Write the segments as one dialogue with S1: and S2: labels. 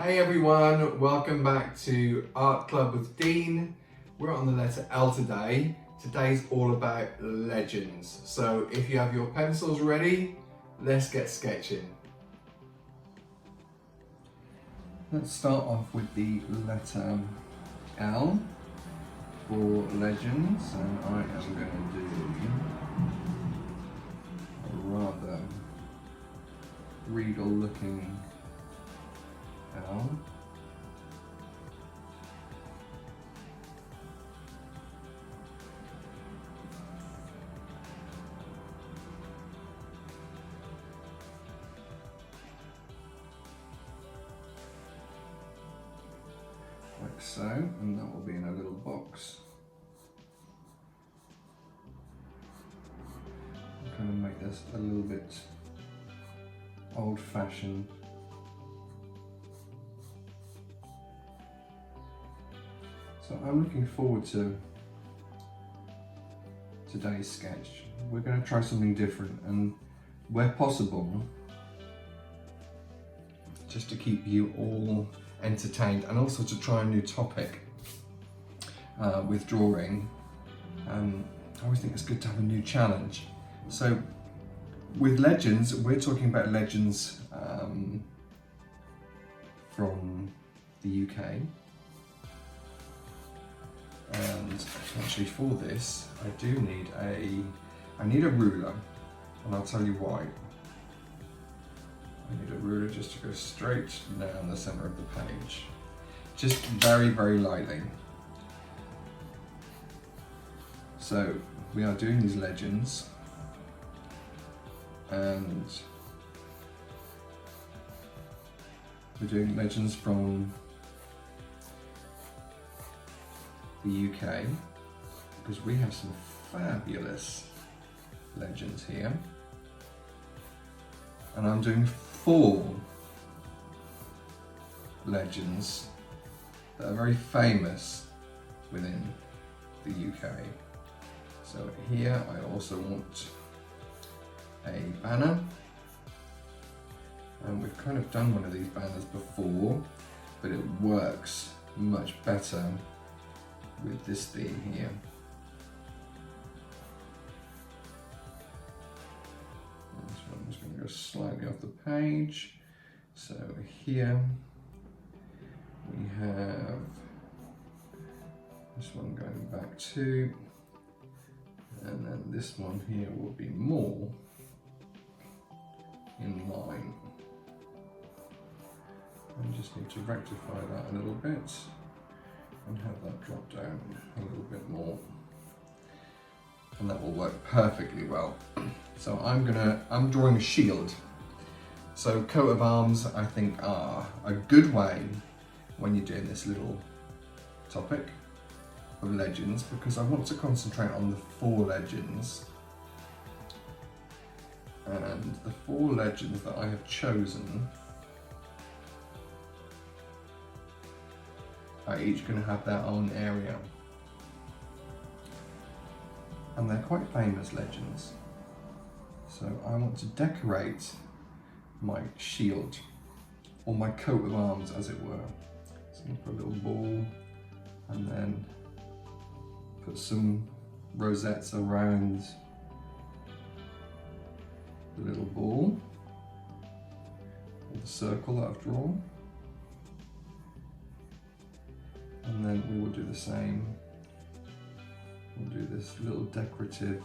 S1: Hey everyone, welcome back to Art Club with Dean. We're on the letter L today. Today's all about legends. So if you have your pencils ready, let's get sketching. Let's start off with the letter L for legends, and I am going to do a rather regal looking L. Like so, and that will be in a little box. I'm going to make this a little bit old-fashioned. So I'm looking forward to today's sketch. We're going to try something different, and where possible, just to keep you all entertained and also to try a new topic with drawing. I always think it's good to have a new challenge. So with legends, we're talking about legends from the UK. And actually for this, I do need I need a ruler, and I'll tell you why. I need a ruler just to go straight down the center of the page. Just very, very lightly. So we are doing these legends, and we're doing legends from the UK, because we have some fabulous legends here. And I'm doing 4 legends that are very famous within the UK. So here I also want a banner, and we've kind of done one of these banners before, but it works much better with this theme here. This one's going to go slightly off the page. So here we have this one going back too, and then this one here will be more in line. I just need to rectify that a little bit and have that drop down a little bit more, and that will work perfectly well. So I'm drawing a shield. So coat of arms, I think, are a good way when you're doing this little topic of legends, because I want to concentrate on the 4 legends. And the 4 legends that I have chosen are each going to have their own area, and they're quite famous legends. So I want to decorate my shield, or my coat of arms as it were. So I'm going to put a little ball, and then put some rosettes around the little ball, or the circle that I've drawn. And then we will do the same. We'll do this little decorative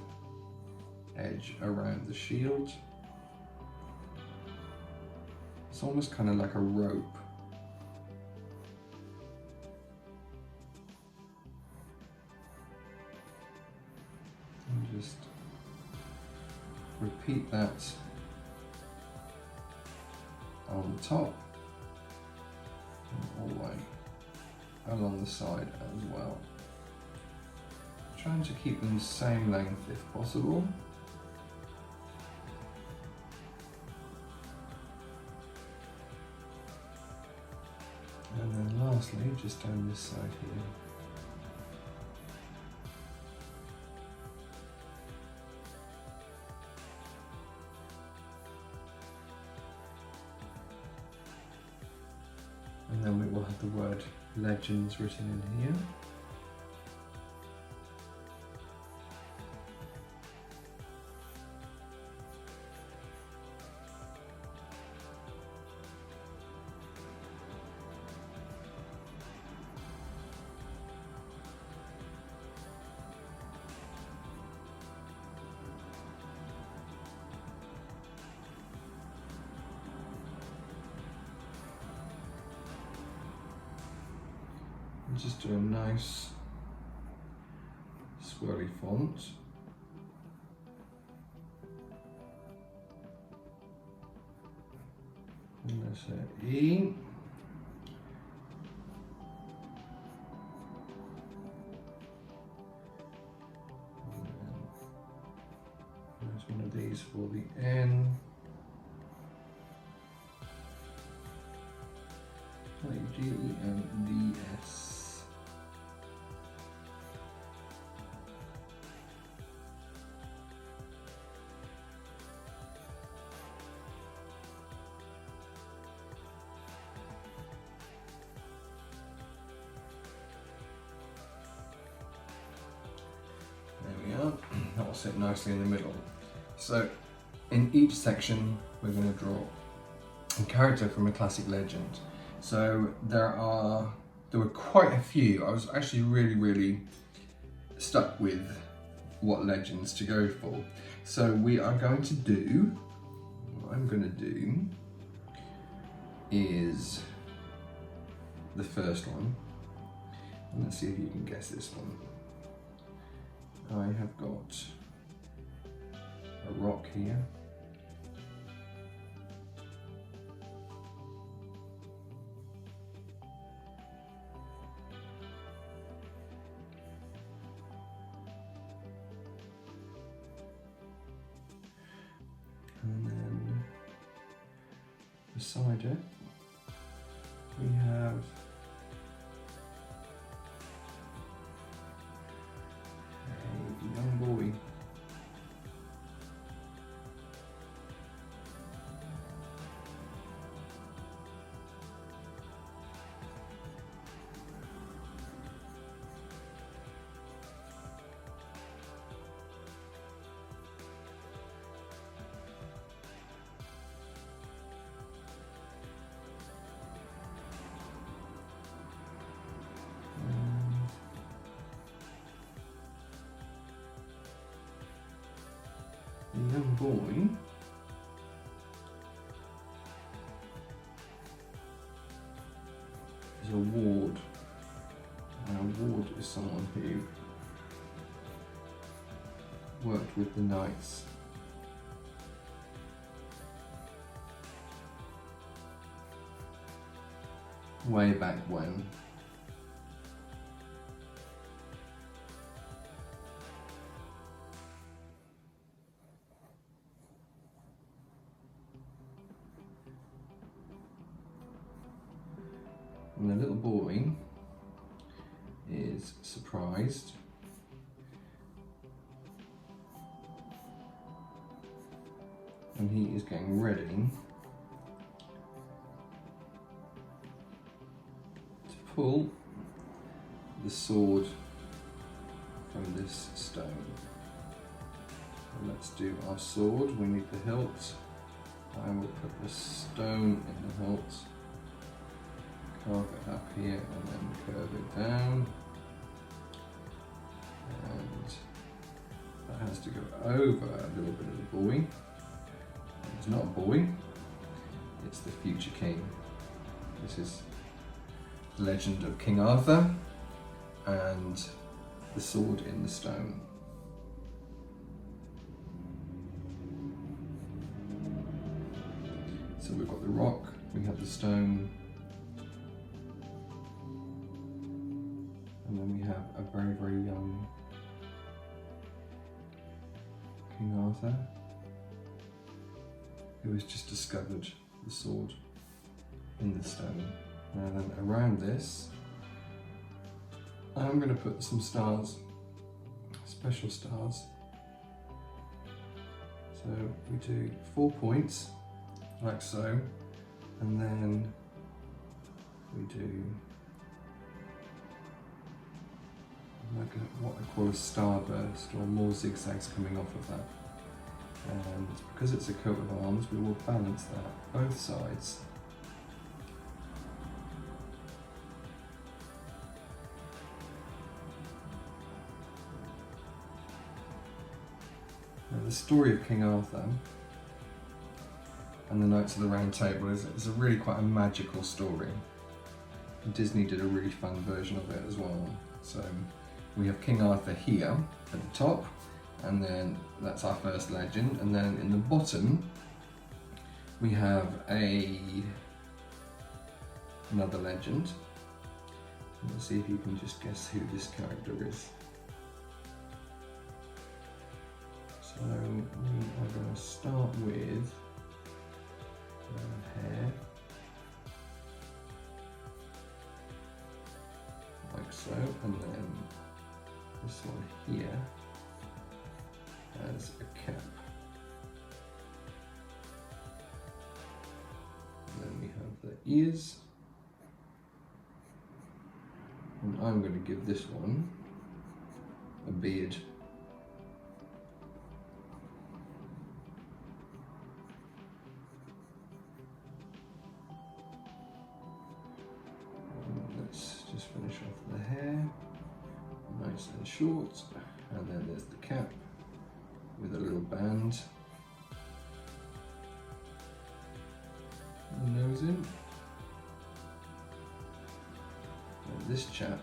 S1: edge around the shield. It's almost kind of like a rope. And just repeat that on the top and all the way along the side as well. Trying to keep them the same length if possible. And then lastly, just down this side here. have the word legends written in here. Just do a nice swirly font. And there's an E. And there's one of these for the N. G-E-N-D-S. There we are. That will sit nicely in the middle. So in each section we're going to draw a character from a classic legend. So there were quite a few. I was actually really stuck with what legends to go for. So we are going to do, what I'm going to do is the first one. And let's see if you can guess this one. I have got a rock here. And then beside it, we have a young boy. The young boy is a ward, and a ward is someone who worked with the knights. Way back when. And the little boy is surprised and he is getting ready to pull the sword from this stone. So let's do our sword. We need the hilt. I will put the stone in the hilt. Carve it up here and then curve it down, and that has to go over a little bit of the boy. It's not a boy, it's the future king. This is the legend of King Arthur and the sword in the stone. So we've got the rock, we have the stone, and then we have a very young King Arthur who has just discovered the sword in the stone. Now then, around this I'm going to put some stars, special stars. So we do 4 points like so, and then we do like what I call a starburst, or more zigzags coming off of that. And because it's a coat of arms, we will balance that both sides. Now, the story of King Arthur and the Knights of the Round Table is a really quite a magical story. Disney did a really fun version of it as well. So we have King Arthur here at the top, and then that's our first legend, and then in the bottom we have another legend. Let's see if you can just guess who this character is. So we are going to start with hair, like so, and then this one here has a cap. And then we have the ears, and I'm going to give this one a beard. Let's just finish off the hair, nice and short, and then there's the cap with a little band. The nose in. And this chap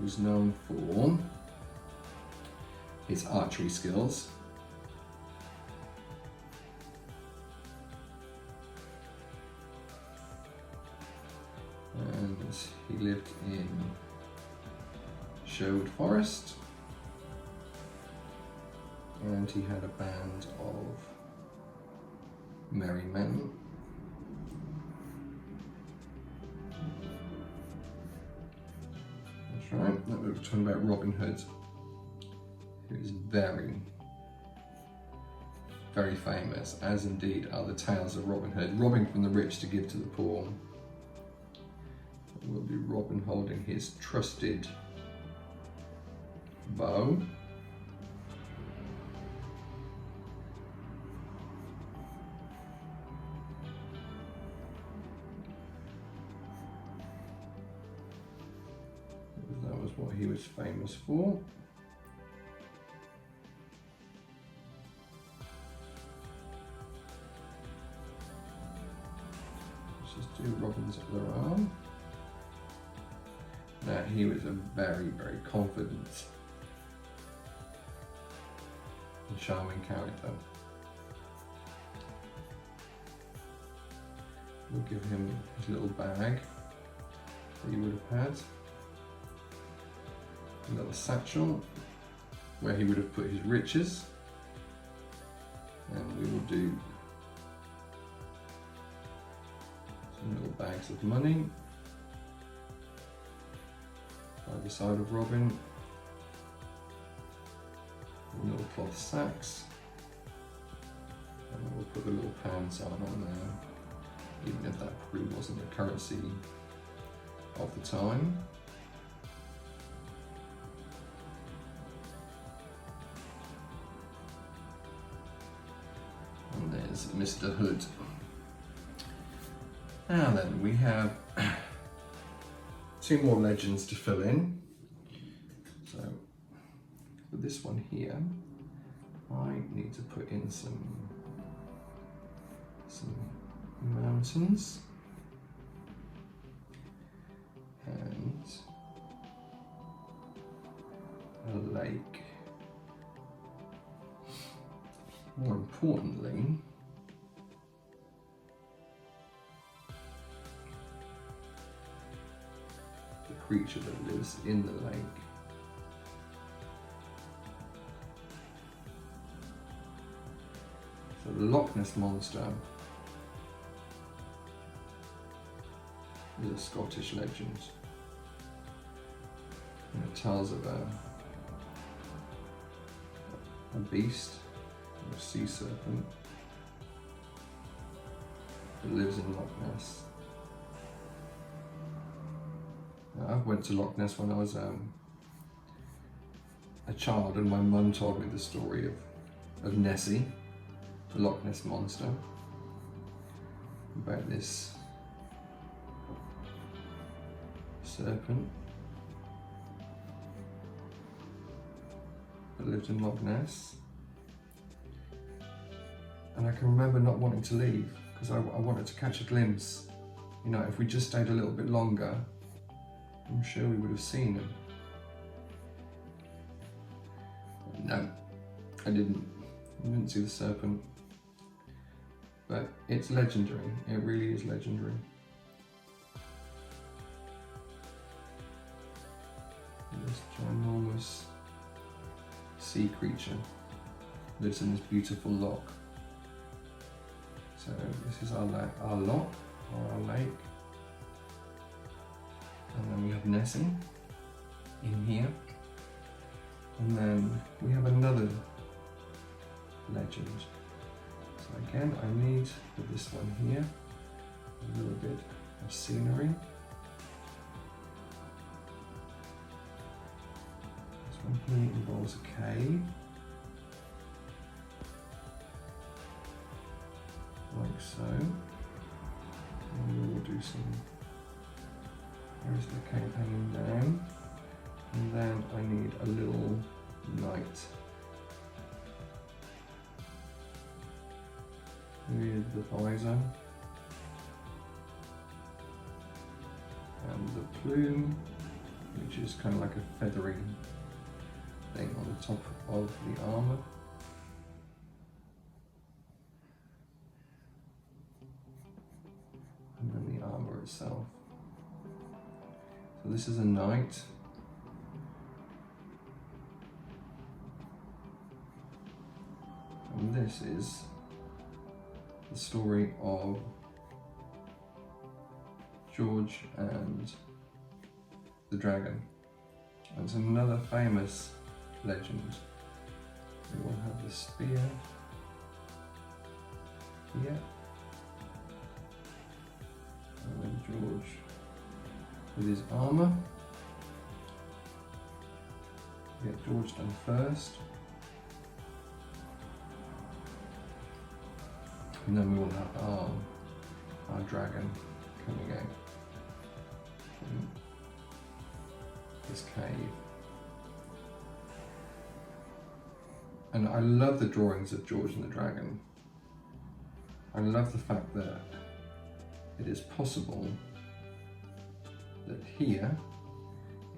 S1: was known for his archery skills. And he lived in Sherwood Forest, and he had a band of merry men. That's right, that we were talking about Robin Hood, who is very, very famous, as indeed are the tales of Robin Hood, robbing from the rich to give to the poor. Will be Robin holding his trusted bow. That was what he was famous for. Let's just do Robin's other arm. Now, he was a very, very confident and charming character. We'll give him his little bag that he would have had. A little satchel where he would have put his riches. And we will do some little bags of money. Either side of Robin, little cloth sacks, and we'll put the little pound sign on there, even if that probably wasn't the currency of the time. And there's Mr. Hood. Now then, we have two more legends to fill in. So for this one here, I need to put in some mountains and a lake. More importantly, creature that lives in the lake. So the Loch Ness Monster is a Scottish legend, and it tells of a beast, a sea serpent, that lives in Loch Ness. I went to Loch Ness when I was a child, and my mum told me the story of Nessie, the Loch Ness Monster, about this serpent that lived in Loch Ness. And I can remember not wanting to leave because I wanted to catch a glimpse. You know, if we just stayed a little bit longer, I'm sure we would have seen him. No, I didn't. I didn't see the serpent. But it's legendary. It really is legendary. This ginormous sea creature lives in this beautiful loch. So this is our loch, or our lake. And then we have Nessie in here. And then we have another legend. So again, I need for this one here a little bit of scenery. This one here involves a cave, like so. And we will do some. There's the cave hanging down, and then I need a little knight with the visor and the plume, which is kind of like a feathery thing on the top of the armour. And then the armour itself. So this is a knight. And this is the story of George and the dragon. And it's another famous legend. We will have the spear here. And then George with his armour. Get George done first. And then we will have our dragon coming out from this cave. And I love the drawings of George and the Dragon. I love the fact that it is possible that here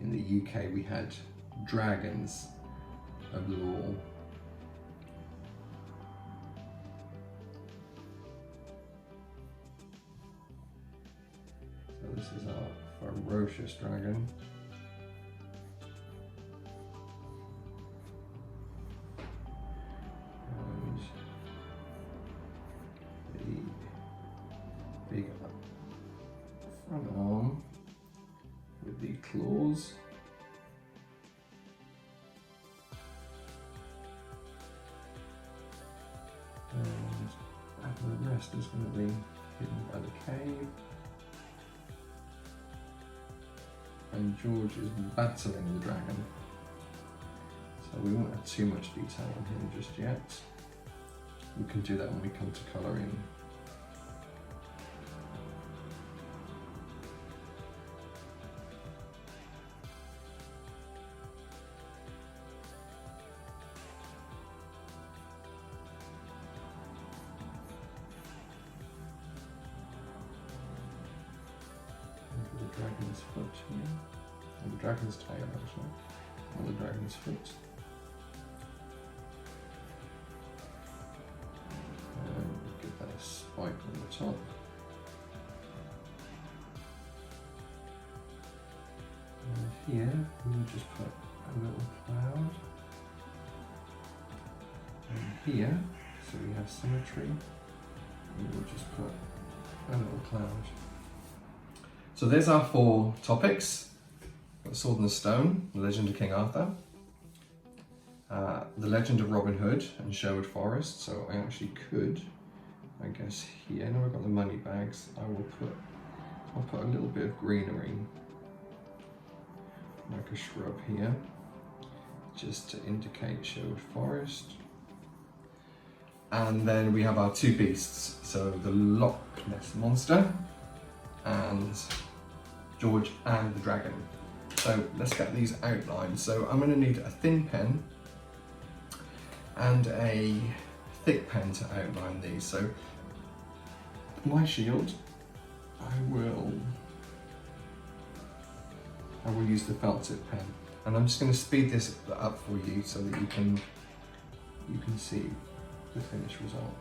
S1: in the UK we had dragons of lore. So this is our ferocious dragon. Big front arm with the claws. And the rest is going to be hidden by the cave. And George is battling the dragon. So we won't have too much detail on him just yet. We can do that when we come to colouring. The dragon's foot here, or the dragon's tail actually, or the dragon's foot. And give that a spike on the top. And here we will just put a little cloud. And here, so we have symmetry, we will just put a little cloud. So there's our 4 topics. The Sword and the Stone, the Legend of King Arthur, the Legend of Robin Hood and Sherwood Forest. So I actually could, I guess here, now we've got the money bags, I'll put a little bit of greenery like a shrub here, just to indicate Sherwood Forest. And then we have our two beasts, so the Loch Ness Monster and George and the Dragon. So let's get these outlined. So I'm going to need a thin pen and a thick pen to outline these. So my shield, I will use the felt tip pen, and I'm just going to speed this up for you so that you can see the finished result.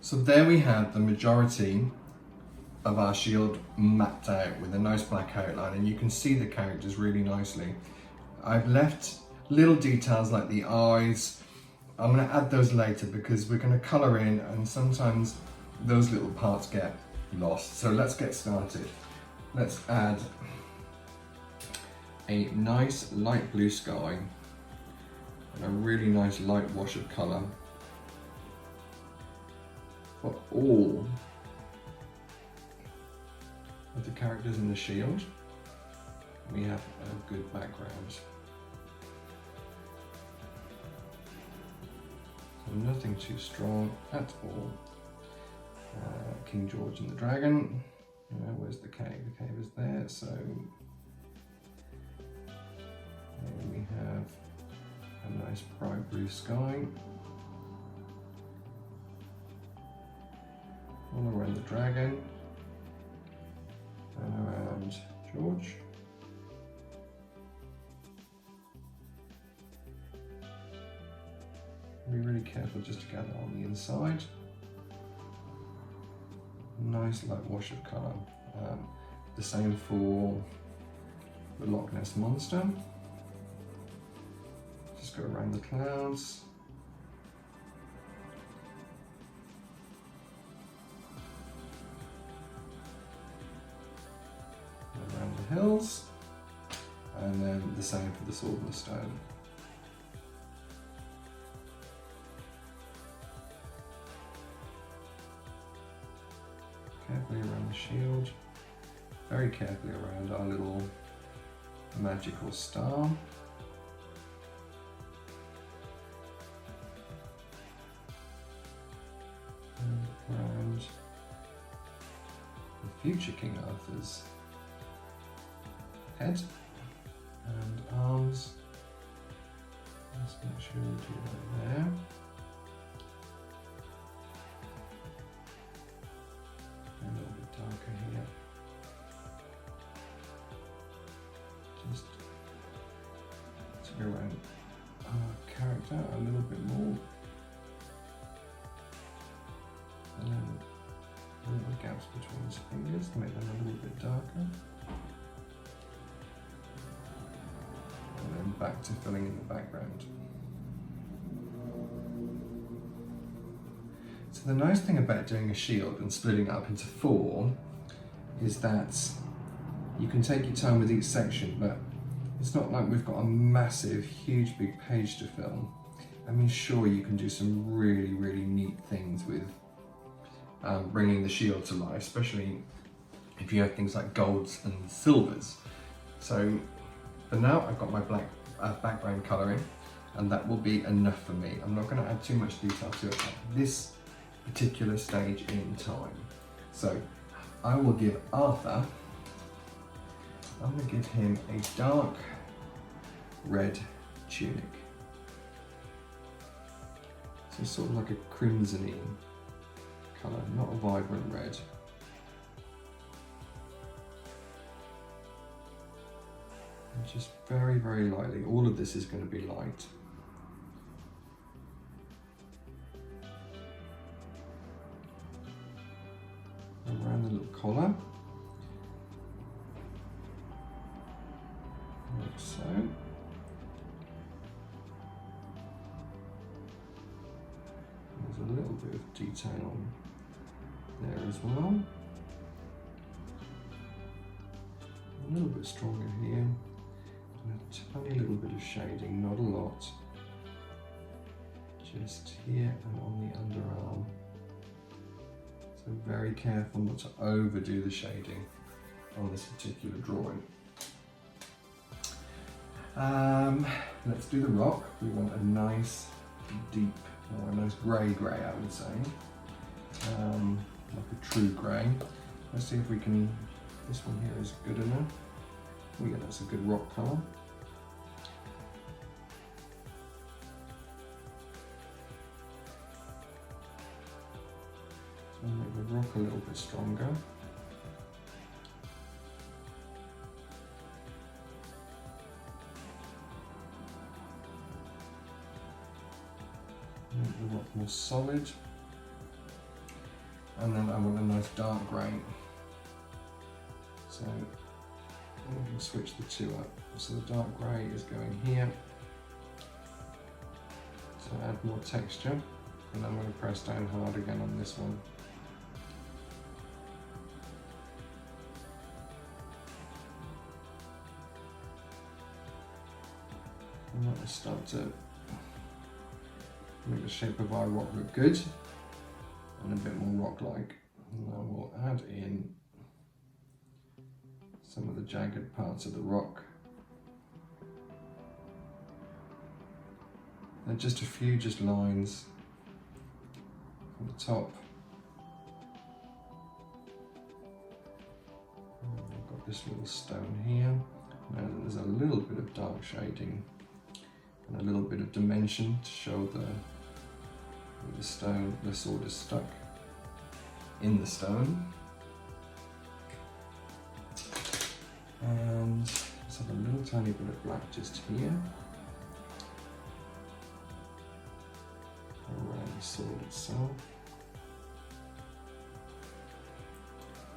S1: So there we have the majority of our shield mapped out with a nice black outline, and you can see the characters really nicely. I've left little details like the eyes. I'm going to add those later because we're going to colour in, and sometimes those little parts get lost. So let's get started. Let's add a nice light blue sky and a really nice light wash of colour for all of the characters in the shield. We have a good background. So nothing too strong at all. King George and the Dragon. Where's the cave? The cave is there, so there we have a nice bright blue sky. All around the dragon and around George. Be really careful just to get that on the inside. Nice light wash of colour. The same for the Loch Ness Monster. Just go around the clouds. Around the hills. And then the same for the Sword and the Stone. Carefully around the shield, very carefully around our little magical star. And around the future King Arthur's head and arms. Let's make sure we do that there. A little bit darker here. Just to go around our character a little bit more. And then little gaps between his fingers to make them a little bit darker. And then back to filling in the background. So the nice thing about doing a shield and splitting it up into 4 is that you can take your time with each section, but it's not like we've got a massive, huge, big page to fill. I mean, sure, you can do some really, really neat things with bringing the shield to life, especially if you have things like golds and silvers. So for now, I've got my black background colouring, and that will be enough for me. I'm not going to add too much detail to it at this particular stage in time. So I will give Arthur, I'm going to give him a dark red tunic. So sort of like a crimsony colour, not a vibrant red. And just very, very lightly, all of this is going to be light. Around the little collar, like so. There's a little bit of detail there as well. A little bit stronger here, and a tiny little bit of shading, not a lot. Just here and on the underarm. So very careful not to overdo the shading on this particular drawing. Let's do the rock. We want a nice deep, or a nice grey I would say. Like a true grey. Let's see if we can, this one here is good enough. Oh yeah, that's a good rock colour. So make the rock a little bit stronger. Make the rock more solid. And then I want a nice dark grey. So we can switch the two up. So the dark grey is going here. So add more texture. And I'm going to press down hard again on this one. And that will start to make the shape of our rock look good and a bit more rock-like. And now we'll add in some of the jagged parts of the rock. And just a few lines from the top. And I've got this little stone here. Now there's a little bit of dark shading and a little bit of dimension to show the stone, the sword is stuck in the stone. And let's have a little tiny bit of black just here around the sword itself.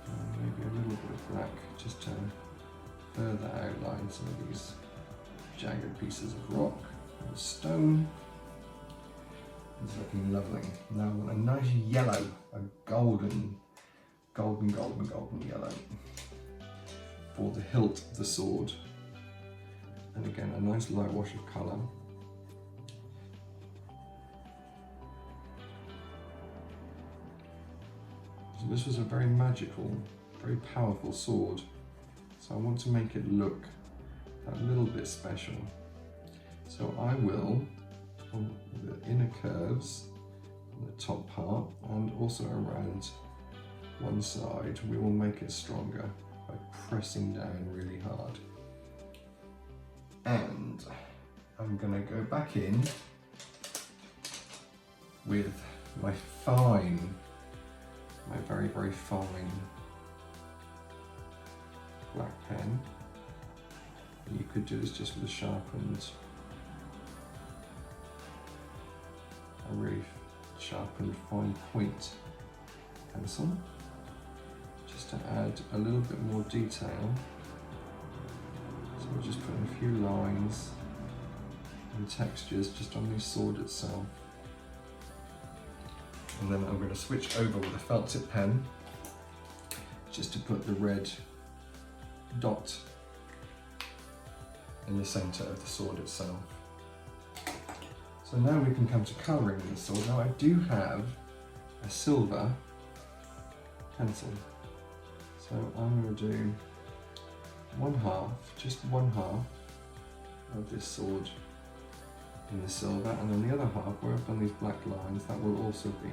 S1: And maybe a little bit of black just to further outline some of these jagged pieces of rock and stone. It's looking lovely. Now I want a nice yellow, a golden yellow for the hilt of the sword. And again, a nice light wash of colour. So this was a very magical, very powerful sword. So I want to make it look a little bit special. So I will, on the inner curves, on the top part, and also around one side, we will make it stronger by pressing down really hard. And I'm going to go back in with my very, very fine black pen. You could do this just with a really sharpened fine point pencil, just to add a little bit more detail. So we're just putting a few lines and textures just on the sword itself. And then I'm going to switch over with a felt tip pen just to put the red dot in the centre of the sword itself. So now we can come to colouring the sword. Now I do have a silver pencil. So I'm going to do just one half of this sword in the silver, and then the other half where I've done these black lines, that will also be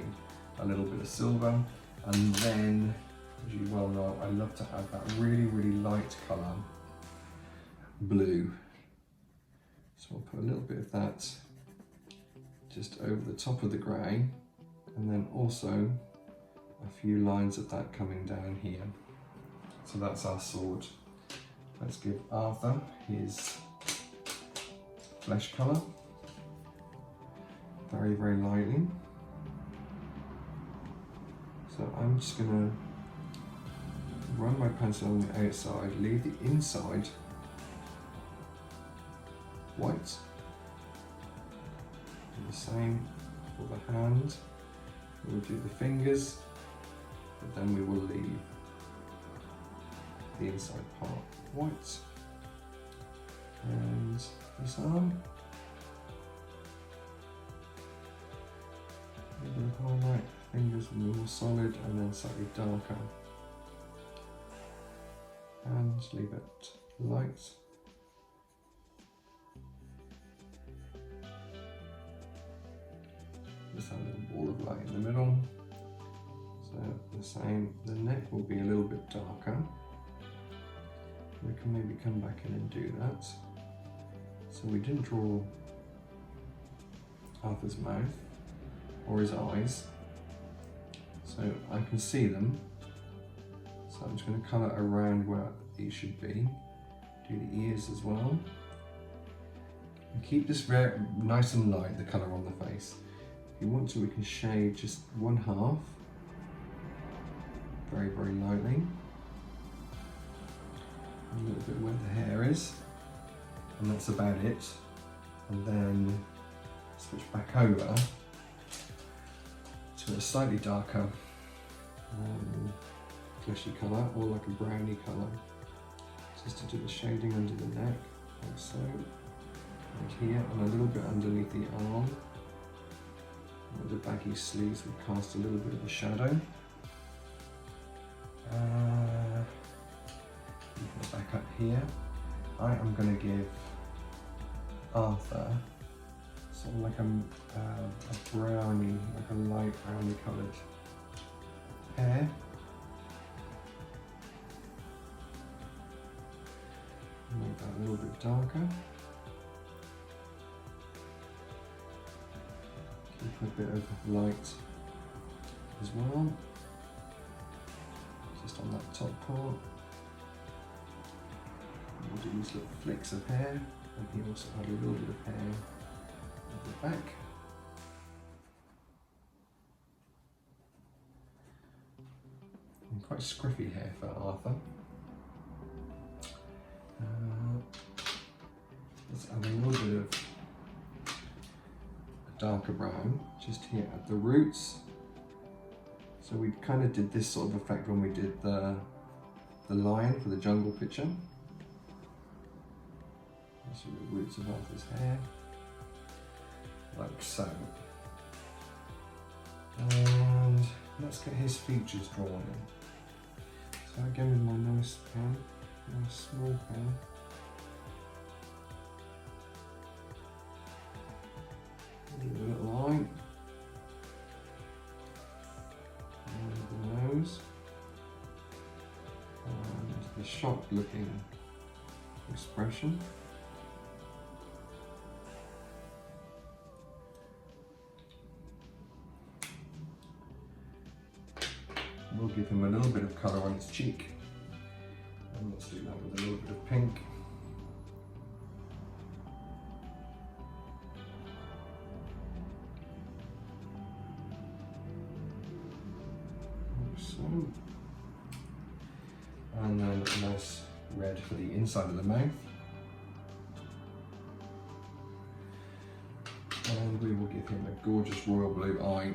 S1: a little bit of silver. And then, as you well know, I love to add that really, really light colour, blue. So I'll put a little bit of that just over the top of the grey, and then also a few lines of that coming down here. So that's our sword. Let's give Arthur his flesh colour, very, very lightly. So I'm just going to run my pencil on the outside, leave the inside white. The same for the hand. We'll do the fingers, but then we will leave the inside part white. And this arm, a little bit of highlight, fingers will be more solid and then slightly darker. And just leave it light. Just a little ball of light in the middle. So the same, the neck will be a little bit darker. We can maybe come back in and do that. So we didn't draw Arthur's mouth or his eyes, so I can see them. So I'm just going to colour around where he should be. Do the ears as well. And keep this very nice and light, the colour on the face. If you want to, we can shade just one half very, very lightly. A little bit where the hair is, and that's about it. And then switch back over to a slightly darker fleshy colour, or like a browny colour, just to do the shading under the neck, like so, right here, and a little bit underneath the arm. With the baggy sleeves, we cast a little bit of a shadow. Back up here, I am going to give Arthur sort of like a brownie, like a light brownie coloured hair. Make that a little bit darker. Keep a bit of light as well, just on that top part. We'll do these little flicks of hair, and he also had a little bit of hair at the back. And quite scruffy hair for Arthur. Let's add a little bit of a darker brown just here at the roots. So we kind of did this sort of effect when we did the lion for the jungle picture. So the roots of Arthur's hair, like so. And let's get his features drawn in. So again with my nice pen, nice small pen. Do a little line. And the nose. And the shocked looking expression. We'll give him a little bit of colour on his cheek, and let's do that with a little bit of pink. Like so. And then a nice red for the inside of the mouth. And we will give him a gorgeous royal blue eye.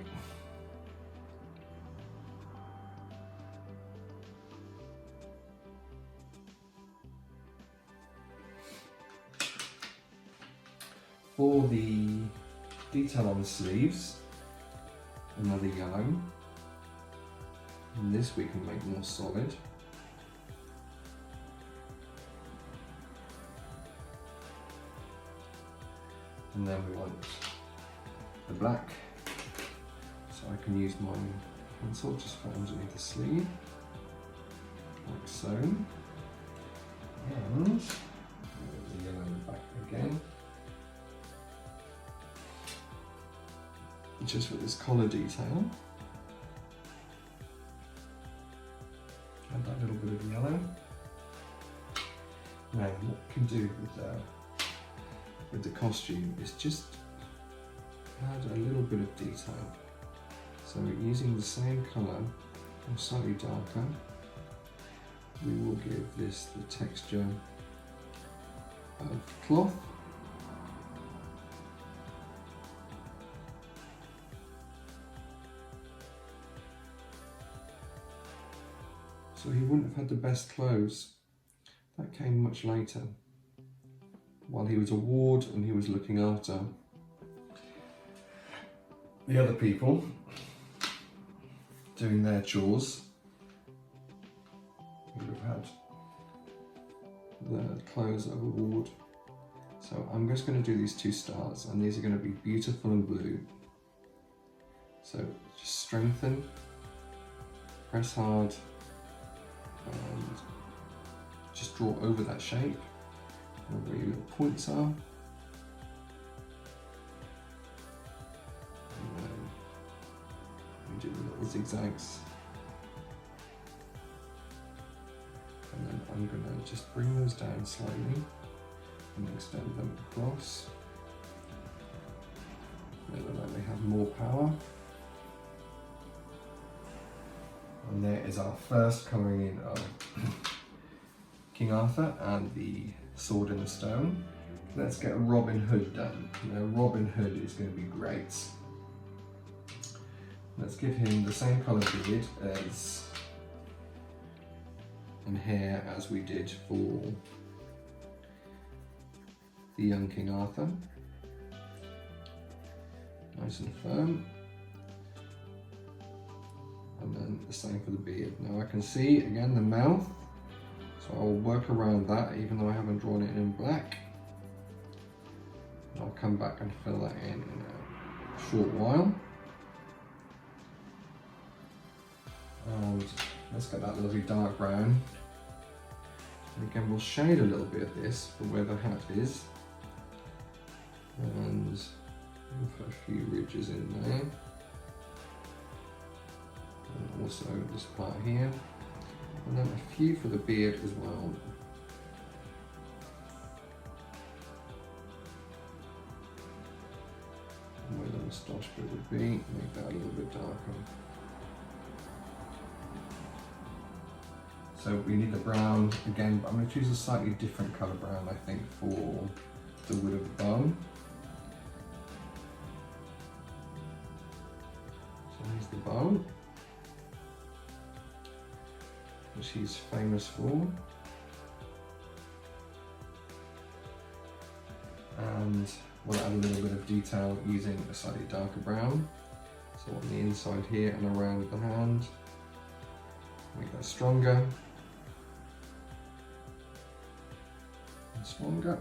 S1: For the detail on the sleeves, another yellow, and this we can make more solid. And then we want the black, so I can use my pencil just for underneath the sleeve, like so, and the yellow in the back again. Just for this collar detail, add that little bit of yellow. Now, what we can do with the costume is just add a little bit of detail. So using the same colour, or slightly darker, we will give this the texture of cloth. So he wouldn't have had the best clothes. That came much later, while he was a ward and he was looking after the other people, doing their chores. He would have had the clothes of a ward. So I'm just going to do these two stars, and these are going to be beautiful and blue. So just strengthen, press hard, and just draw over that shape where your little points are. And then we do the little zigzags. And then I'm going to just bring those down slightly and extend them across. So that they have more power. And there is our first colouring in of King Arthur and the Sword in the Stone. Let's get Robin Hood done. Now Robin Hood is going to be great. Let's give him the same colour beard as and hair as we did for the young King Arthur. Nice and firm. And then the same for the beard. Now I can see again the mouth, so I'll work around that even though I haven't drawn it in black. I'll come back and fill that in a short while. And let's get that lovely dark brown. And again, we'll shade a little bit of this for where the hat is. And we'll put a few ridges in there. And also this part here. And then a few for the beard as well. And where the moustache bit would be, make that a little bit darker. So we need the brown again, but I'm going to choose a slightly different colour brown, I think, for the wood of the bone. So here's the bone, which he's famous for. And we'll add a little bit of detail using a slightly darker brown. So on the inside here and around the hand, make that stronger. Stronger.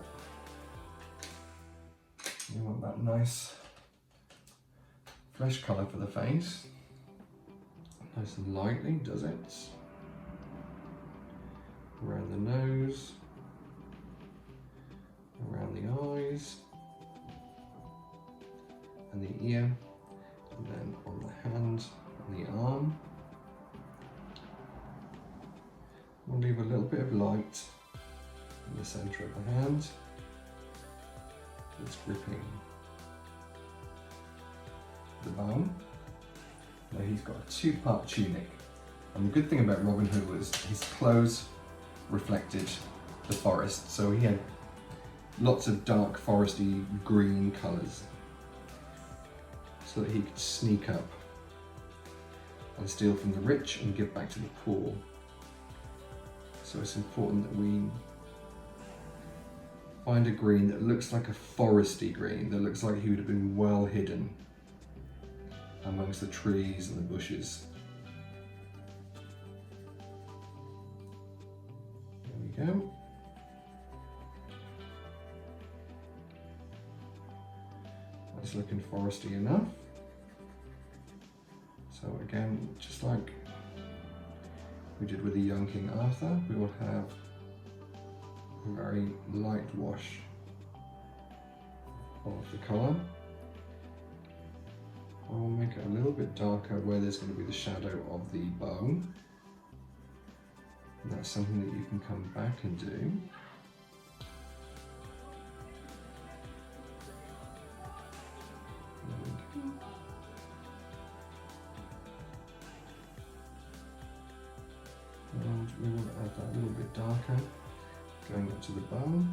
S1: You want that nice flesh colour for the face. Nice and lightly does it. Around the nose, around the eyes, and the ear, and then on the hand and the arm. We'll leave a little bit of light in the centre of the hand that's gripping the bone. Now he's got a two-part tunic, and the good thing about Robin Hood was his clothes reflected the forest, so he had lots of dark foresty green colours so that he could sneak up and steal from the rich and give back to the poor. So it's important that we find a green that looks like a foresty green, that looks like he would have been well hidden amongst the trees and the bushes. There we go. That's looking foresty enough. So again, just like we did with the young King Arthur, we will have a very light wash of the colour. I'll make it a little bit darker where there's going to be the shadow of the bone. And that's something that you can come back and do. And we will add that a little bit darker, going up to the bone.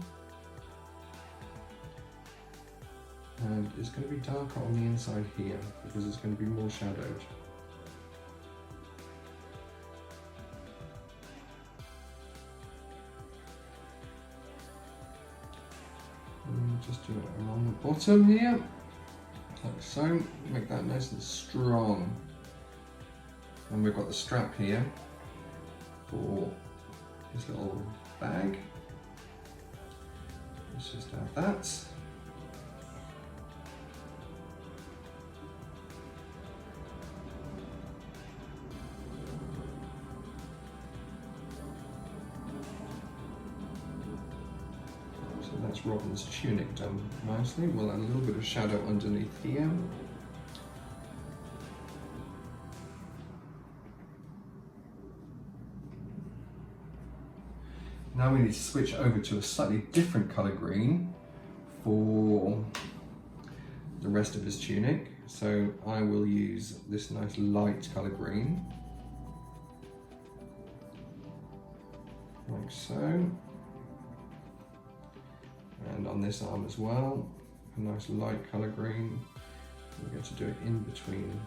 S1: And it's going to be darker on the inside here because it's going to be more shadowed. And just do it along the bottom here, like so. Make that nice and strong. And we've got the strap here for his little bag. Let's just add that. So that's Robin's tunic done nicely. We'll add a little bit of shadow underneath here. Now we need to switch over to a slightly different colour green for the rest of his tunic. So I will use this nice light colour green. like so. And on this arm as well, a nice light colour green. We're going to do it in between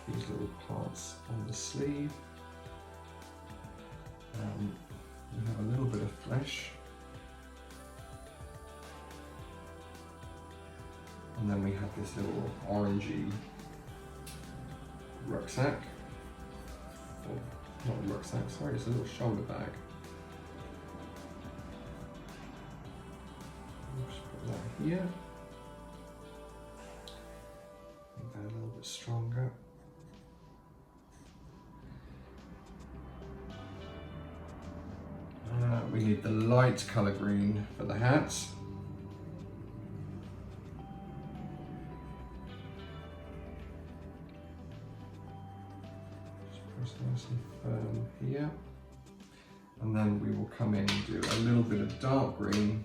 S1: these little parts on the sleeve. We have a little bit of flesh. And then we have this little orangey rucksack. Oh, not a rucksack, sorry, it's a little shoulder bag. Just put that here. Make that a little bit stronger. We need the light colour green for the hats. Just press nice and firm here. And then we will come in and do a little bit of dark green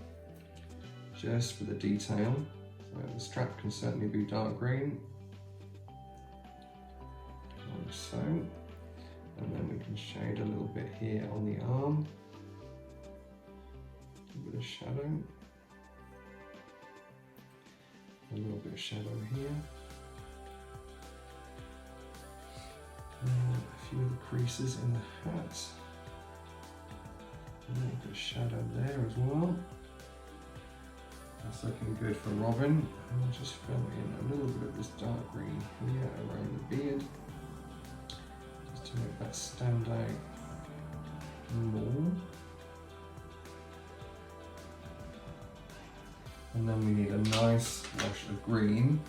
S1: just for the detail. So the strap can certainly be dark green, like so. And then we can shade a little bit here on the arm. A bit of shadow, a little bit of shadow here, and a few of the creases in the hat, a little bit of shadow there as well. That's looking good for Robin. And I'll just fill in a little bit of this dark green here around the beard, just to make that stand out more. And then we need a nice wash of green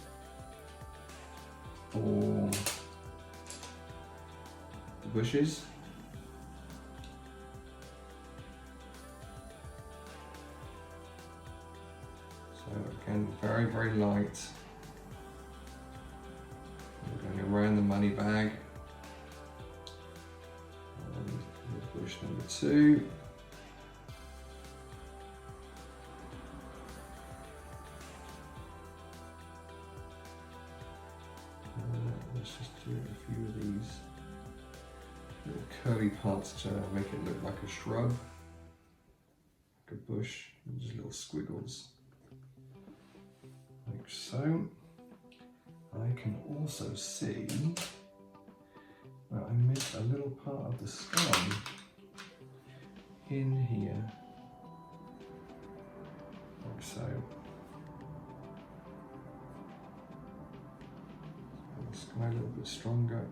S1: for the bushes. So again, very, very light. We're going around the money bag. And bush number 2. Let's just do a few of these little curly parts to make it look like a shrub, like a bush, and just little squiggles, like so. I can also see that I missed a little part of the sky in here, like so. Sky a little bit stronger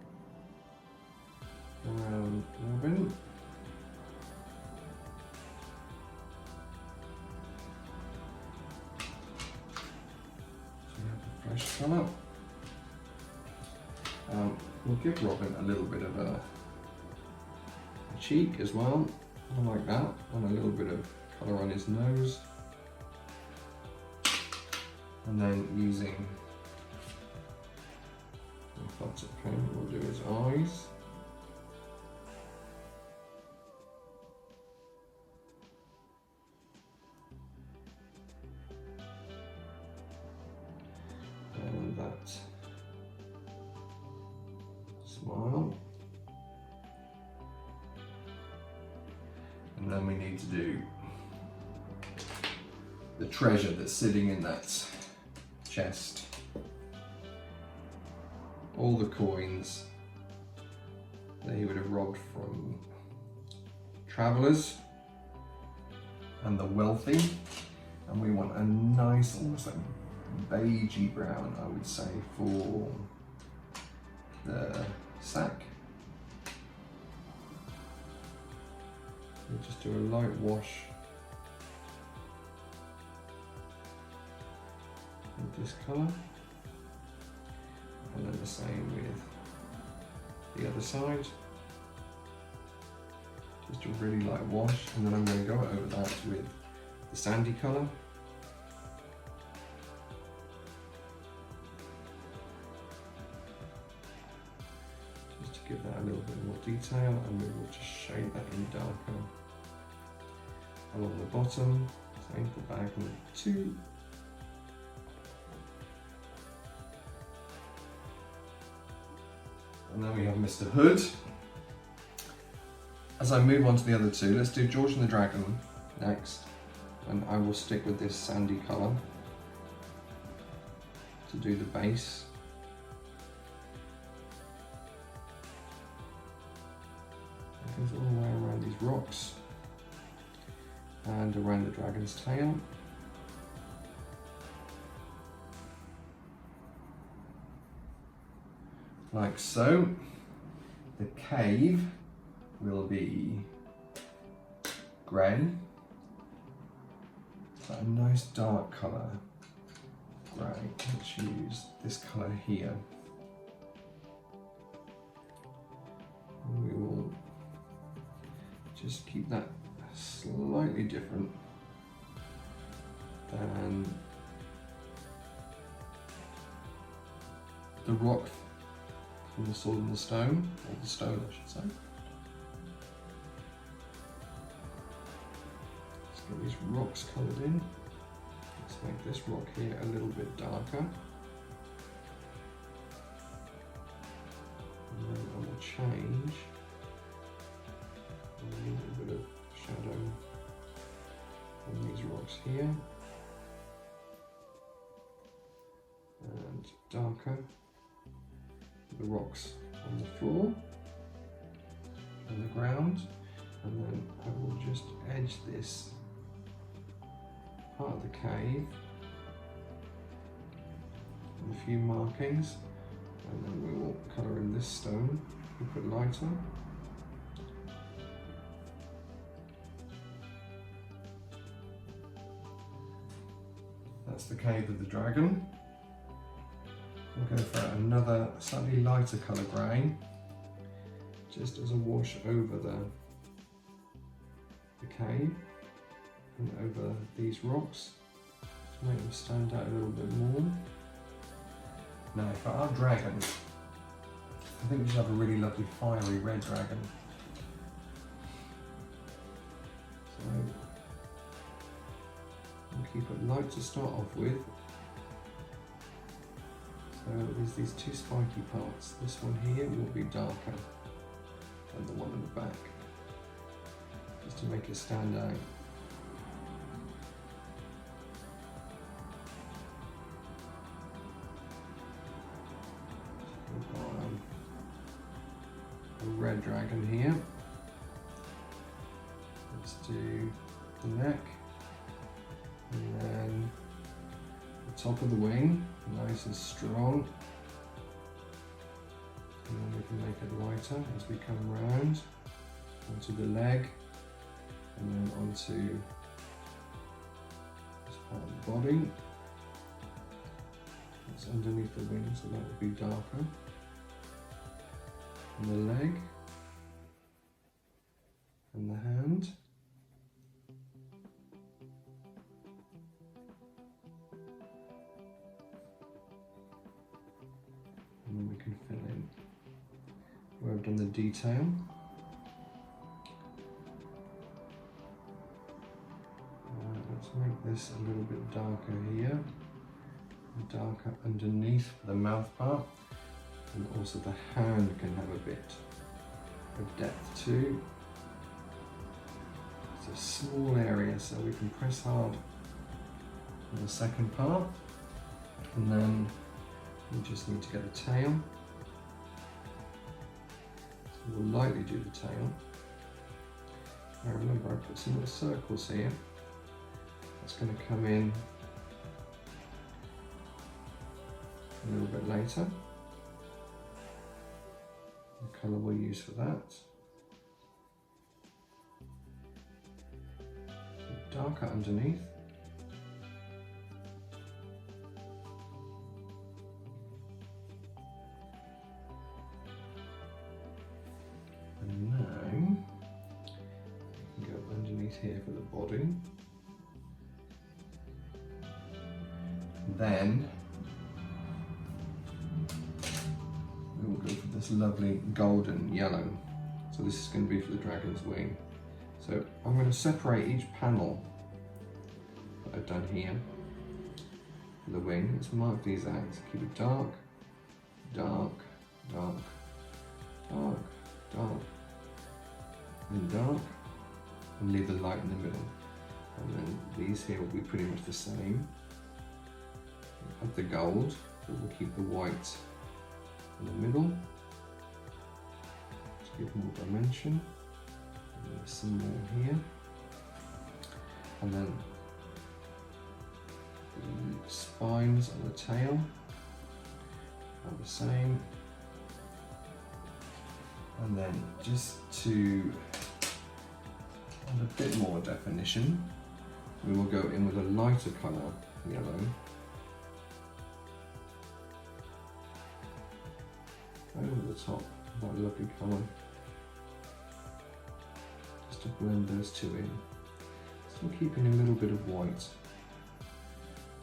S1: around Robin. So we have the flesh colour. We'll give Robin a little bit of a cheek as well, like that, and a little bit of colour on his nose. And then using lots of paint, we'll do his eyes. And that smile. And then we need to do the treasure that's sitting in that chest. All the coins that he would have robbed from travellers and the wealthy. And we want a nice, almost like beigey brown, I would say, for the sack. We'll just do a light wash with this colour. And then the same with the other side. Just a really light wash, and then I'm going to go over that with the sandy colour. Just to give that a little bit more detail, and we will just shade that in darker along the bottom. Same for bag number 2. And then we have Mr. Hood. as I move on to the other two, let's do George and the Dragon next. And I will stick with this sandy colour to do the base. It goes all the way around these rocks and around the dragon's tail. Like so. The cave will be grey. So a nice dark colour grey. Let's use this colour here. And we will just keep that slightly different than the rock from the Sword and the Stone, or the stone I should say. Let's get these rocks coloured in. Let's make this rock here a little bit darker. And then I will change a little bit of shadow on these rocks here. And darker the rocks on the floor and the ground, and then I will just edge this part of the cave with a few markings, and then we will colour in this stone a bit lighter. That's the cave of the dragon. We'll go for another slightly lighter colour grey, just as a wash over the cave and over these rocks to make them stand out a little bit more. Now for our dragon, I think we should have a really lovely fiery red dragon. So we'll keep it light to start off with. So there's these two spiky parts. This one here will be darker than the one in the back, just to make it stand out. So we've got a red dragon here. Let's do the neck, and then the top of the wing, nice and strong, and then we can make it lighter as we come round onto the leg, and then onto this part of the body. That's underneath the wing, so that will be darker. And the leg, and the hand. And then we can fill in where I've done the detail. Let's make this a little bit darker here, and darker underneath the mouth part, and also the hand can have a bit of depth too. It's a small area, so we can press hard on the second part, and then we just need to get the tail. So we'll lightly do the tail. Now remember, I put some little circles here. That's going to come in a little bit later. The colour we'll use for that. So darker underneath. And now we can go underneath here for the body. Then we will go for this lovely golden yellow. So this is going to be for the dragon's wing. So I'm going to separate each panel that I've done here for the wing. Let's mark these out. Keep it dark, dark, dark, dark, dark. and dark, and leave the light in the middle. And then these here will be pretty much the same. We'll add the gold, but we'll keep the white in the middle to give more dimension. And there's some more here. And then the spines on the tail are the same. And then just to add a bit more definition, we will go in with a lighter colour, yellow. Over the top, that lovely colour. Just to blend those two in. Still keeping a little bit of white.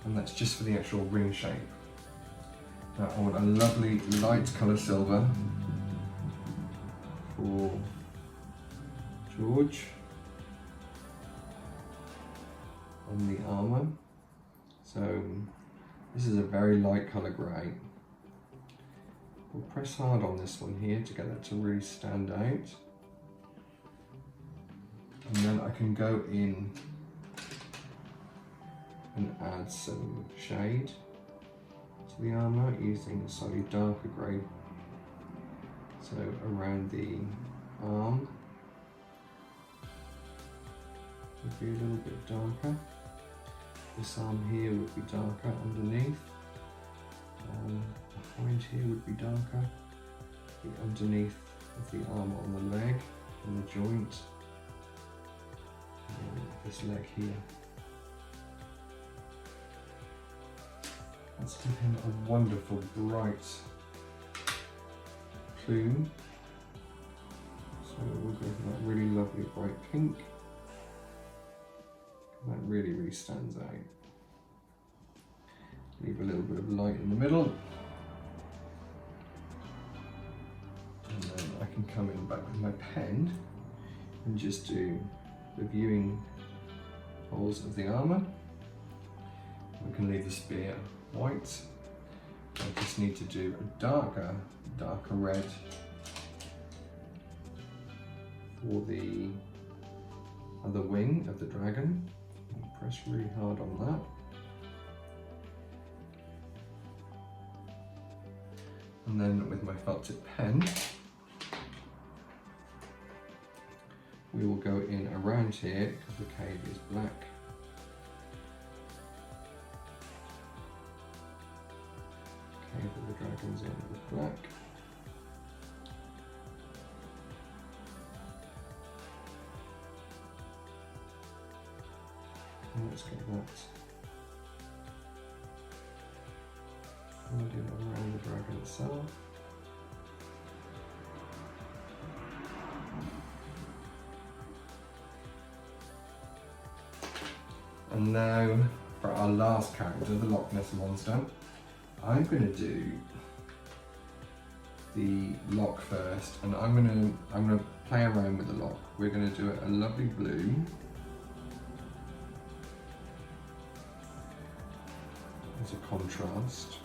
S1: And that's just for the actual ring shape. Now I want a lovely light colour silver for George on the armour. So this is a very light colour grey. We'll press hard on this one here to get that to really stand out. And then I can go in and add some shade to the armour using a slightly darker grey. So around the arm would be a little bit darker. This arm here would be darker underneath. Behind here would be darker. The underneath of the arm on the leg and the joint. And this leg here. Let's give him a wonderful bright plume. So we'll go for that really lovely bright pink. That really, really stands out. Leave a little bit of light in the middle. And then I can come in back with my pen and just do the viewing holes of the armour. We can leave the spear white. I just need to do a darker red for the other wing of the dragon. I'll press really hard on that. And then with my felt tip pen, we will go in around here because the cave is black. Cave of the dragons in with black. And let's get that around the dragon itself. And now for our last character, the Loch Ness Monster, I'm going to do the lock first, and I'm going to play around with the lock. We're going to do it a lovely blue. As a contrast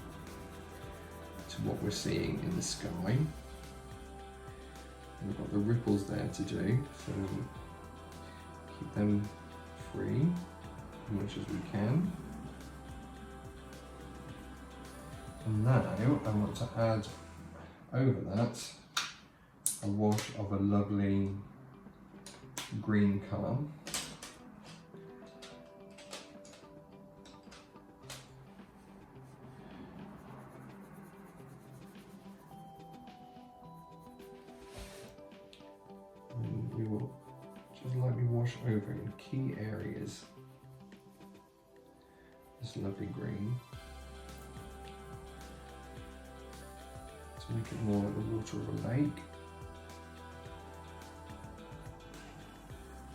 S1: to what we're seeing in the sky. And we've got the ripples there to do, so keep them free as much as we can. And now I want to add over that a wash of a lovely green colour. And we will just lightly wash over in key areas this lovely green, to make it more like the water of a lake,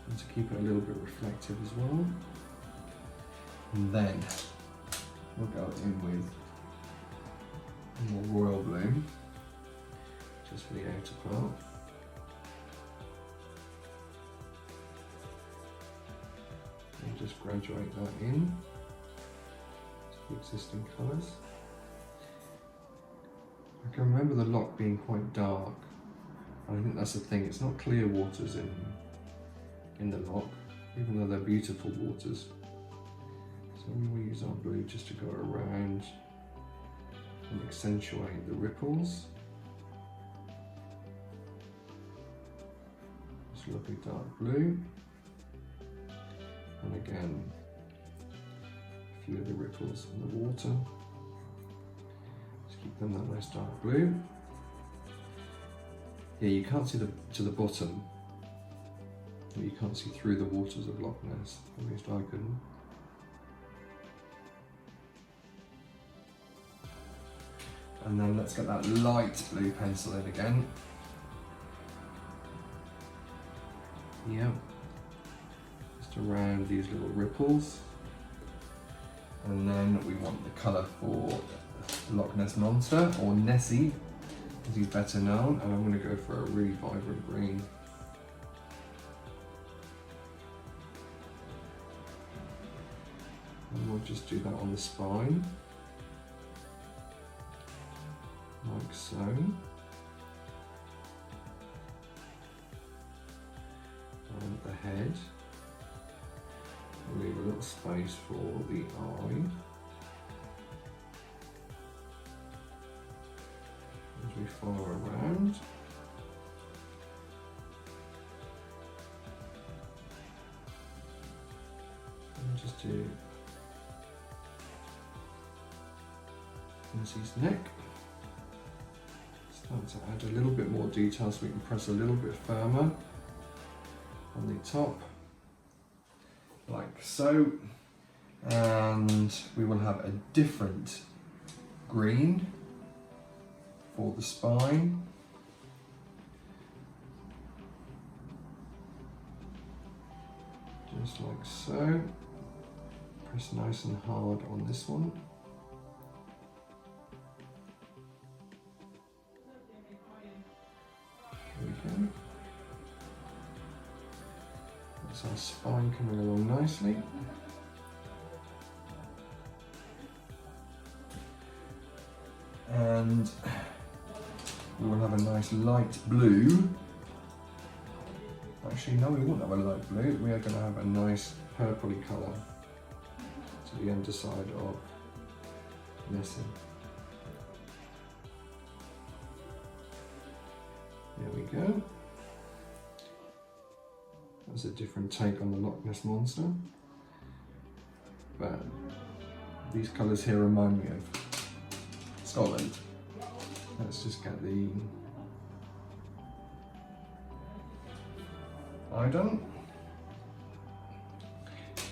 S1: and to keep it a little bit reflective as well. And then we'll go in with more royal blue, just for the outer part. And just graduate that in to the existing colours. I can remember the lock being quite dark And I think that's the thing, it's not clear waters in the loch, even though they're beautiful waters. So we will use our blue just to go around and accentuate the ripples. Just lovely dark blue. And again, a few of the ripples in the water. Just keep them that nice dark blue. Yeah, you can't see to the bottom. You can't see through the waters of Loch Ness, at least I couldn't. And then let's get that light blue pencil in again. Yeah, just around these little ripples. And then we want the colour for Loch Ness Monster, or Nessie, as he's better known. And I'm going to go for a really vibrant green. And we'll just do that on the spine, like so. And the head, we'll leave a little space for the eye. As we follow around. And just do Nessie's neck. Start to add a little bit more detail so we can press a little bit firmer on the top, like so. And we will have a different green for the spine. Just like so. Press nice and hard on this one. There we go. That's our spine coming along nicely. And we will have a nice light blue. Actually, no, we won't have a light blue. We are going to have a nice purpley colour to the underside of Nessie. There we go. That's a different take on the Loch Ness Monster. But these colours here remind me of Scotland. Let's just get the eye done.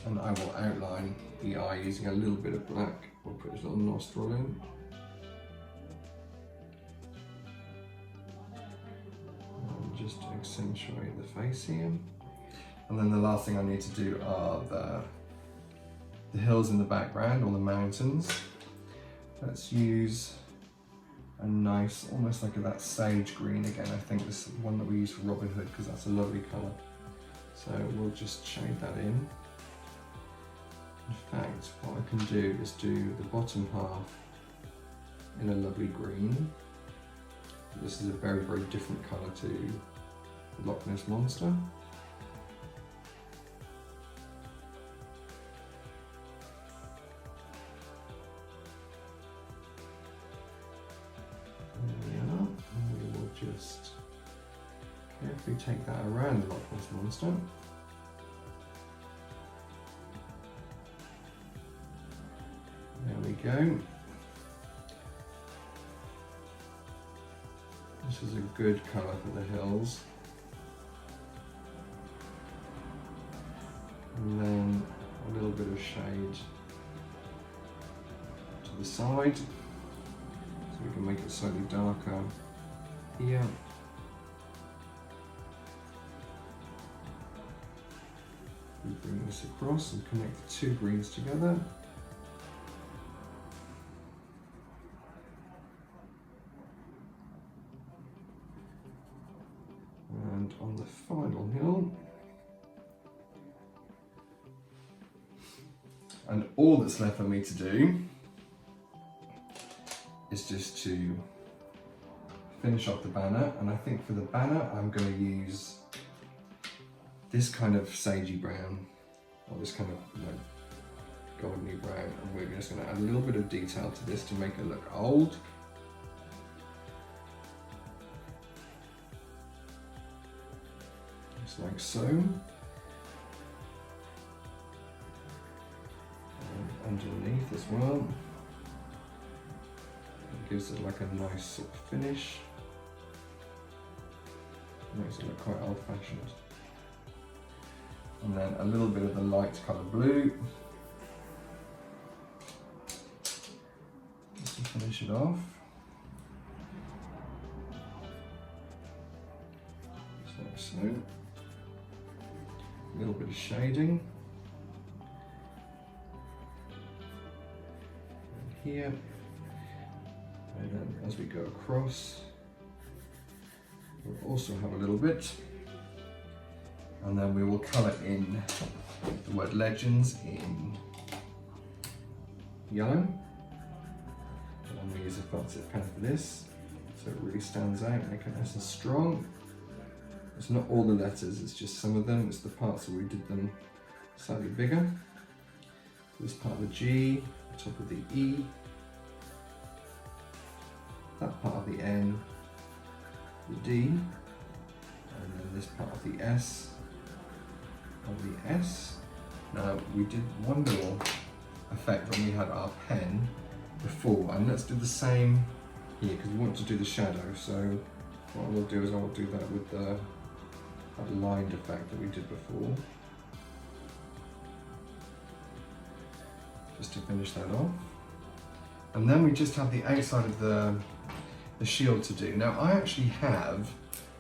S1: And I will outline the eye using a little bit of black. We'll put his little nostril in. And just accentuate the face here. And then the last thing I need to do are the hills in the background, or the mountains. Let's use a nice, almost like that sage green again. I think this is one that we use for Robin Hood because that's a lovely colour. So we'll just shade that in. In fact, what I can do is do the bottom half in a lovely green. This is a very, very different colour to the Loch Ness Monster. Just carefully take that around the Loch Ness Monster. There we go. This is a good colour for the hills. And then a little bit of shade to the side, so we can make it slightly darker here. We bring this across and connect the two greens together. And on the final hill. And all that's left for me to do is just to finish off the banner, and I think for the banner I'm going to use this kind of sagey brown, or this kind of goldeny brown, and we're just going to add a little bit of detail to this to make it look old. Just like so. And underneath as well. It gives it like a nice sort of finish. Makes it look quite old-fashioned. And then a little bit of the light colour blue. Just to finish it off. Just like so. A little bit of shading. And here. And then as we go across, we'll also have a little bit. And then we will colour in the word legends in yellow. And I'm going to use a fancy pen for this, so it really stands out, make it nice and strong. It's not all the letters, it's just some of them. It's the parts where we did them slightly bigger. This part of the G, the top of the E, that part of the N, the D, and then this part of the S, of the S. Now we did one little effect when we had our pen before, and let's do the same here because we want to do the shadow. So what I will do is I will do that with that lined effect that we did before, just to finish that off. And then we just have the outside of the shield to do. Now I actually have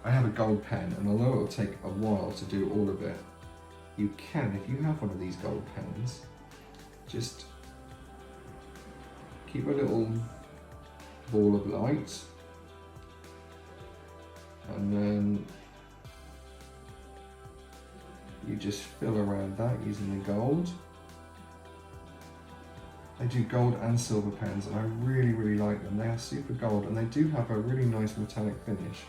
S1: a gold pen, and although it will take a while to do all of it, you can, if you have one of these gold pens, just keep a little ball of light, and then you just fill around that using the gold. They do gold and silver pens, and I really, really like them. They are super gold, and they do have a really nice metallic finish.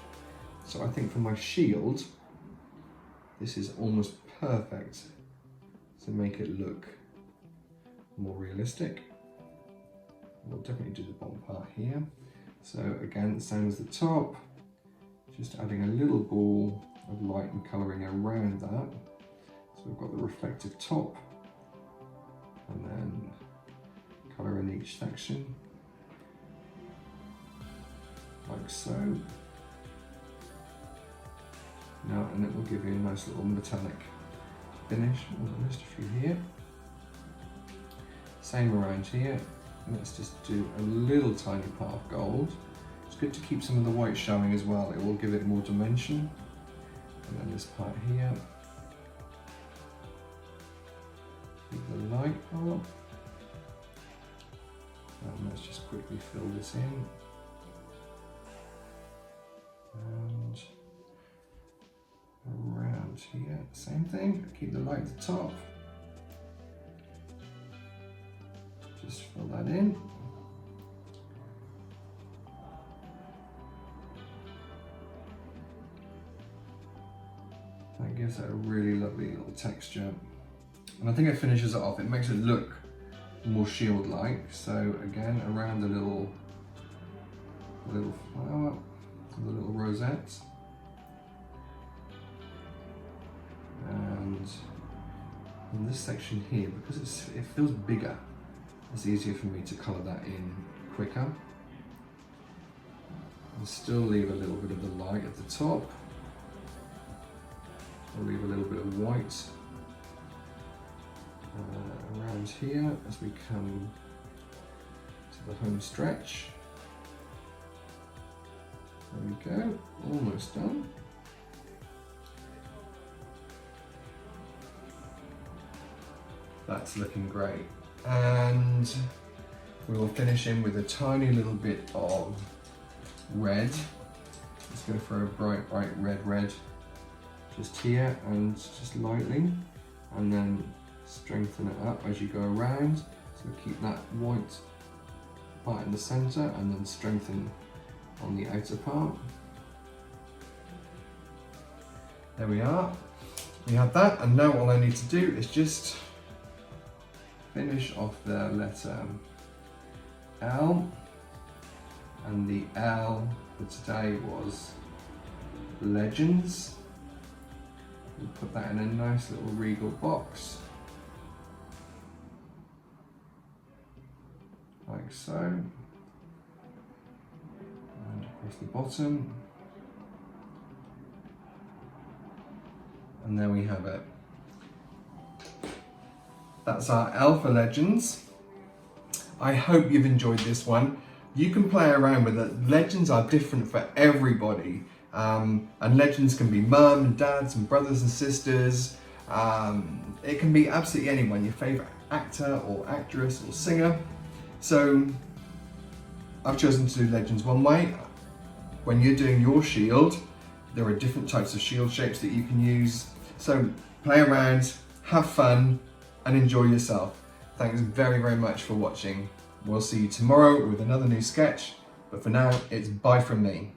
S1: So I think for my shield, this is almost perfect to make it look more realistic. We'll definitely do the bottom part here. So again, the same as the top, just adding a little ball of light and colouring around that. So we've got the reflective top, and then colour in each section, like so. Now, and it will give you a nice little metallic finish. There's just a few here. Same around here. Let's just do a little tiny part of gold. It's good to keep some of the white showing as well. It will give it more dimension. And then this part here. Keep the light up. And let's just quickly fill this in. And around here, same thing. Keep the light at the top. Just fill that in. That gives it a really lovely little texture. And I think it finishes it off. It makes it look more shield-like. So again, around the little flower, the little rosette. And in this section here, because it feels bigger, it's easier for me to colour that in quicker. And still leave a little bit of the light at the top. I'll leave a little bit of white around here as we come to the home stretch. There we go, almost done. That's looking great. And we will finish in with a tiny little bit of red. Just go for a bright red just here, and just lightly, and then strengthen it up as you go around. So keep that white part in the center, and then strengthen on the outer part. There we are. We have that, and now all I need to do is just finish off the letter L, and the L for today was Legends. We'll put that in a nice little regal box, like so, and across the bottom. And there we have it. That's our L for Legends. I hope you've enjoyed this one. You can play around with it. Legends are different for everybody. And legends can be mum and dads and brothers and sisters. It can be absolutely anyone, your favourite actor or actress or singer. So I've chosen to do legends one way. When you're doing your shield, there are different types of shield shapes that you can use. So play around, have fun, and enjoy yourself. Thanks very, very much for watching. We'll see you tomorrow with another new sketch, but for now, it's bye from me.